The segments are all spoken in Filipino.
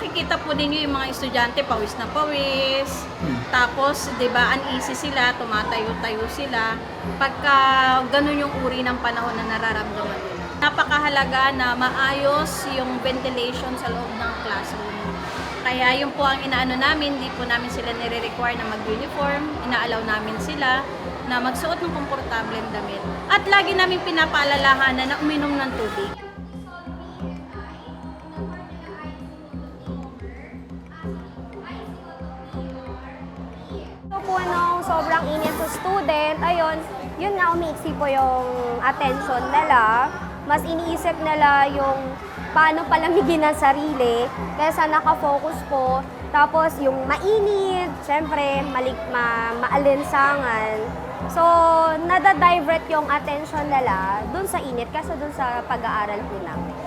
makikita po ninyo yung mga estudyante, pawis na pawis. Tapos, di ba, uneasy sila, tumatayo-tayo sila. Pagka ganun yung uri ng panahon na nararamdaman nila. Napakahalaga na maayos yung ventilation sa loob ng classroom. Kaya yun po ang inaano namin, hindi po namin sila nire-require na mag-uniform. Inaalaw namin sila na magsuot ng komportableng damit. At lagi namin pinapaalalahanan na uminom ng tubig. Po nung sobrang init sa student, ayun, yun nga umiiksi po yung attention nila. Mas iniisip nila yung paano palamigin ang sarili kaysa nakafocus po. Tapos yung mainit, syempre maalinsangan. So, nada-divert yung attention nila dun sa init kaysa dun sa pag-aaral po namin.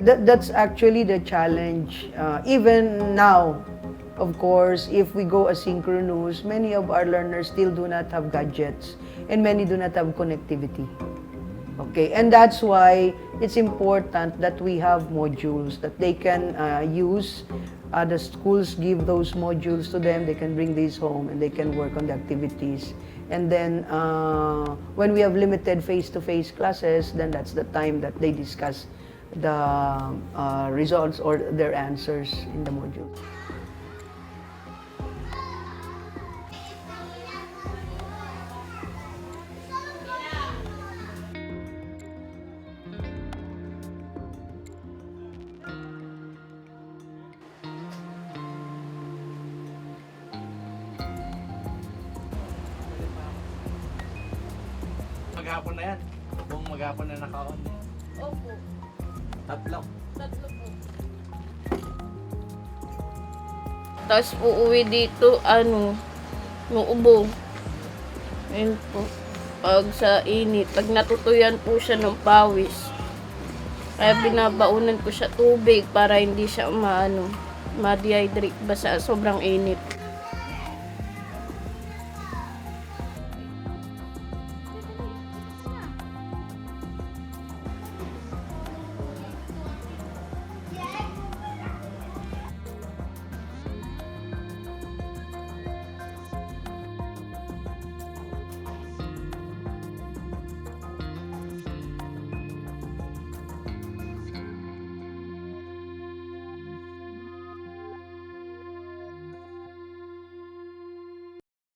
That's actually the challenge. Even now, of course, if we go asynchronous, many of our learners still do not have gadgets and many do not have connectivity. Okay, and that's why it's important that we have modules that they can use. The schools give those modules to them, they can bring these home and they can work on the activities. And then when we have limited face-to-face classes, then that's the time that they discuss the results or their answers in the module. Maghapon na yan. Buong maghapon na naka-on. Opo. Tatlo. Tatlo po. Tapos uuwi dito, nuubo. Ayun po. Pag sa init, pag natutuyan po siya ng pawis. Kaya binabaunan ko siya tubig para hindi siya ma-dehydrate ba sa sobrang init.